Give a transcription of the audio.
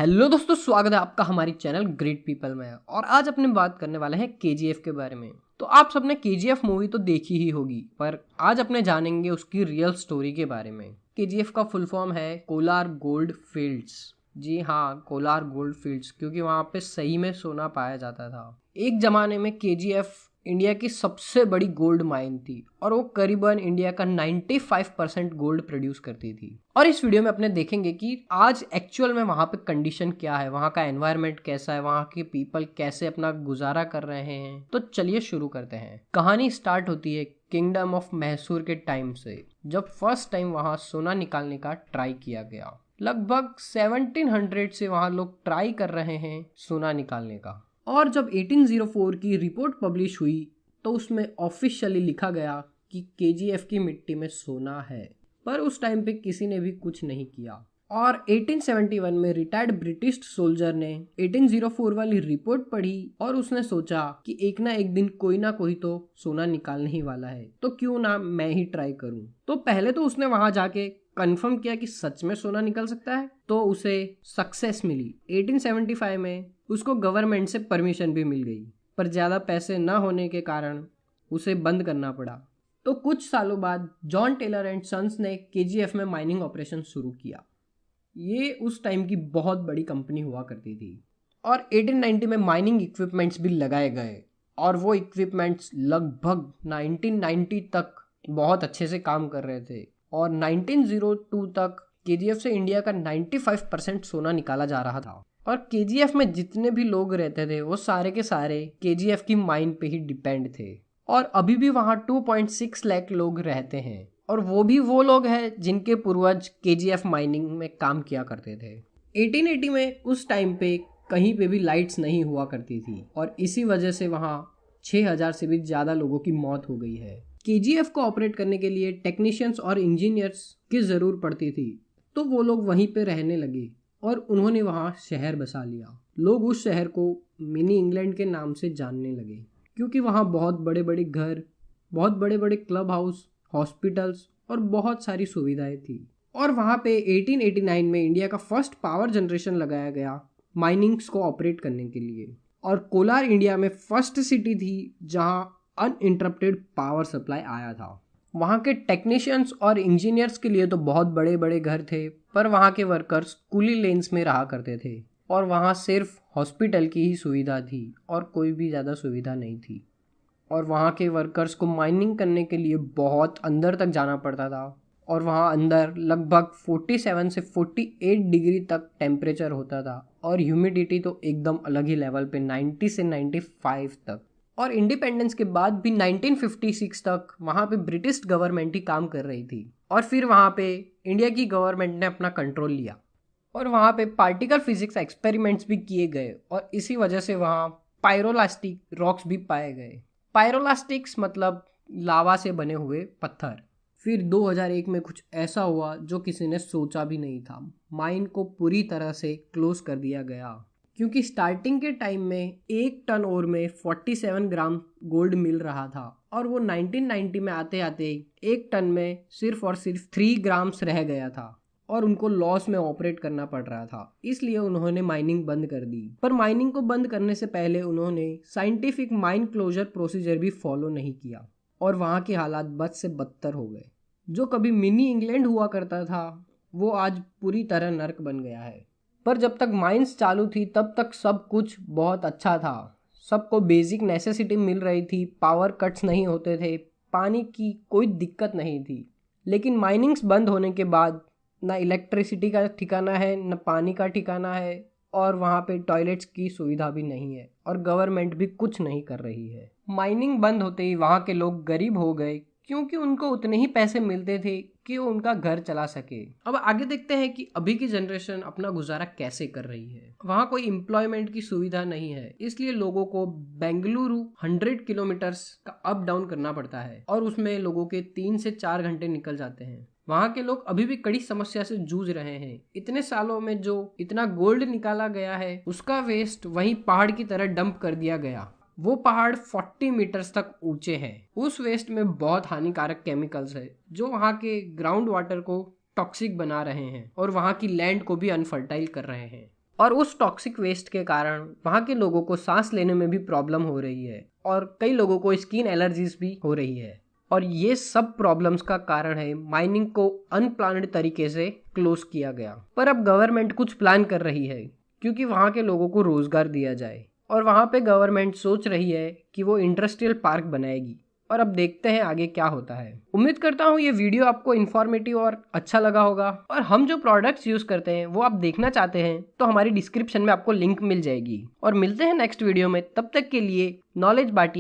Hello दोस्तों, स्वागत है आपका हमारी चैनल ग्रेट पीपल में। और आज अपने बात करने वाले हैं केजीएफ के बारे में। तो आप सबने केजीएफ मूवी तो देखी ही होगी, पर आज अपने जानेंगे उसकी रियल स्टोरी के बारे में। केजीएफ का फुल फॉर्म है कोलार गोल्ड फील्ड्स। जी हाँ, कोलार गोल्ड फील्ड्स, क्योंकि वहाँ पे सही में सोना पाया जाता था। एक जमाने में केजीएफ इंडिया की सबसे बड़ी गोल्ड माइन थी और वो करीबन इंडिया का 95% गोल्ड प्रोड्यूस करती थी। और इस वीडियो में अपने देखेंगे कि आज एक्चुअल में वहाँ पे कंडीशन क्या है, वहाँ का एनवायरनमेंट कैसा है, वहाँ के पीपल कैसे अपना गुजारा कर रहे हैं। तो चलिए शुरू करते हैं। कहानी स्टार्ट होती है किंगडम ऑफ मैसूर के टाइम से, जब फर्स्ट टाइम वहाँ सोना निकालने का ट्राई किया गया। लगभग 1700 से वहाँ लोग ट्राई कर रहे हैं सोना निकालने का। और जब 1804 की रिपोर्ट पब्लिश हुई तो उसमें ऑफिशियली लिखा गया कि केजीएफ की मिट्टी में सोना है, पर उस टाइम पे किसी ने भी कुछ नहीं किया। और 1871 में रिटायर्ड ब्रिटिश सोल्जर ने 1804 वाली रिपोर्ट पढ़ी और उसने सोचा कि एक ना एक दिन कोई ना कोई तो सोना निकालने ही वाला है, तो क्यों ना मैं ही ट्राई करूं। तो पहले तो उसने वहां जाके कंफर्म किया कि सच में सोना निकल सकता है, तो उसे सक्सेस मिली। 1875 में उसको गवर्नमेंट से परमिशन भी मिल गई, पर ज़्यादा पैसे न होने के कारण उसे बंद करना पड़ा। तो कुछ सालों बाद जॉन टेलर एंड सन्स ने केजीएफ में माइनिंग ऑपरेशन शुरू किया। ये उस टाइम की बहुत बड़ी कंपनी हुआ करती थी। और 1890 में माइनिंग इक्विपमेंट्स भी लगाए गए और वो इक्विपमेंट्स लगभग 1990 तक बहुत अच्छे से काम कर रहे थे। और 1902 तक केजीएफ से इंडिया का 95% सोना निकाला जा रहा था। और केजीएफ में जितने भी लोग रहते थे वो सारे के सारे केजीएफ की माइन पे ही डिपेंड थे। और अभी भी वहाँ 2.6 लाख लोग रहते हैं, और वो भी वो लोग हैं जिनके पूर्वज केजीएफ माइनिंग में काम किया करते थे। 1880 में उस टाइम पे कहीं पे भी लाइट्स नहीं हुआ करती थी, और इसी वजह से वहाँ 6000 से भी ज़्यादा लोगों की मौत हो गई है। केजीएफ को ऑपरेट करने के लिए टेक्नीशियंस और इंजीनियर्स की ज़रूरत पड़ती थी, तो वो लोग वहीं पे रहने लगे और उन्होंने वहाँ शहर बसा लिया। लोग उस शहर को मिनी इंग्लैंड के नाम से जानने लगे, क्योंकि वहाँ बहुत बड़े बड़े घर, बहुत बड़े बड़े क्लब हाउस, हॉस्पिटल्स और बहुत सारी सुविधाएं थी। और वहाँ पे 1889 में इंडिया का फर्स्ट पावर जनरेशन लगाया गया माइनिंग्स को ऑपरेट करने के लिए। और कोलार इंडिया में फर्स्ट सिटी थी जहाँ अनइंटरप्टेड पावर सप्लाई आया था। वहाँ के टेक्नीशियंस और इंजीनियर्स के लिए तो बहुत बड़े बड़े घर थे, पर वहाँ के वर्कर्स कूली लेन्स में रहा करते थे और वहाँ सिर्फ हॉस्पिटल की ही सुविधा थी और कोई भी ज़्यादा सुविधा नहीं थी। और वहाँ के वर्कर्स को माइनिंग करने के लिए बहुत अंदर तक जाना पड़ता था, और वहाँ अंदर लगभग 47 से 48 डिग्री तक टेम्परेचर होता था, और ह्यूमिडिटी तो एकदम अलग ही लेवल पे 90 से 95 तक। और इंडिपेंडेंस के बाद भी 1956 तक वहाँ पे ब्रिटिश गवर्नमेंट ही काम कर रही थी। और फिर वहाँ पे इंडिया की गवर्नमेंट ने अपना कंट्रोल लिया और वहाँ पे पार्टिकल फिजिक्स एक्सपेरिमेंट्स भी किए गए, और इसी वजह से वहाँ पायरोलास्टिक रॉक्स भी पाए गए। पायरोलास्टिक्स मतलब लावा से बने हुए पत्थर। फिर 2001 में कुछ ऐसा हुआ जो किसी ने सोचा भी नहीं था। माइन को पूरी तरह से क्लोज कर दिया गया, क्योंकि स्टार्टिंग के टाइम में 1 टन ओर में 47 ग्राम गोल्ड मिल रहा था, और वो 1990 में आते आते 1 टन में सिर्फ और सिर्फ 3 ग्राम्स रह गया था, और उनको लॉस में ऑपरेट करना पड़ रहा था। इसलिए उन्होंने माइनिंग बंद कर दी। पर माइनिंग को बंद करने से पहले उन्होंने साइंटिफिक माइन क्लोजर प्रोसीजर भी फॉलो नहीं किया, और वहाँ के हालात बद से बदतर हो गए। जो कभी मिनी इंग्लैंड हुआ करता था वो आज पूरी तरह नर्क बन गया है। पर जब तक माइंस चालू थी तब तक सब कुछ बहुत अच्छा था। सबको बेसिक नेसेसिटी मिल रही थी, पावर कट्स नहीं होते थे, पानी की कोई दिक्कत नहीं थी। लेकिन माइनिंग्स बंद होने के बाद ना इलेक्ट्रिसिटी का ठिकाना है, न पानी का ठिकाना है, और वहाँ पे टॉयलेट्स की सुविधा भी नहीं है, और गवर्नमेंट भी कुछ नहीं कर रही है। माइनिंग बंद होते ही वहाँ के लोग गरीब हो गए, क्योंकि उनको उतने ही पैसे मिलते थे कि वो उनका घर चला सके। अब आगे देखते हैं कि अभी की जनरेशन अपना गुजारा कैसे कर रही है। वहाँ कोई एम्प्लॉयमेंट की सुविधा नहीं है, इसलिए लोगों को बेंगलुरु 100 किलोमीटर्स का अप डाउन करना पड़ता है, और उसमें लोगों के 3 से 4 घंटे निकल जाते हैं। वहाँ के लोग अभी भी कड़ी समस्या से जूझ रहे हैं। इतने सालों में जो इतना गोल्ड निकाला गया है उसका वेस्ट वहीं पहाड़ की तरह डंप कर दिया गया। वो पहाड़ 40 मीटर्स तक ऊंचे हैं। उस वेस्ट में बहुत हानिकारक केमिकल्स है जो वहाँ के ग्राउंड वाटर को टॉक्सिक बना रहे हैं और वहाँ की लैंड को भी अनफर्टाइल कर रहे हैं। और उस टॉक्सिक वेस्ट के कारण वहाँ के लोगों को सांस लेने में भी प्रॉब्लम हो रही है और कई लोगों को स्किन एलर्जीज भी हो रही है। और ये सब प्रॉब्लम्स का कारण है माइनिंग को अनप्लान्ड तरीके से क्लोज किया गया। पर अब गवर्नमेंट कुछ प्लान कर रही है क्योंकि वहाँ के लोगों को रोजगार दिया जाए, और वहाँ पे गवर्नमेंट सोच रही है कि वो इंडस्ट्रियल पार्क बनाएगी। और अब देखते हैं आगे क्या होता है। उम्मीद करता हूँ ये वीडियो आपको इन्फॉर्मेटिव और अच्छा लगा होगा। और हम जो प्रोडक्ट्स यूज करते हैं वो आप देखना चाहते हैं तो हमारी डिस्क्रिप्शन में आपको लिंक मिल जाएगी। और मिलते हैं नेक्स्ट वीडियो में, तब तक के लिए नॉलेज बांटिए।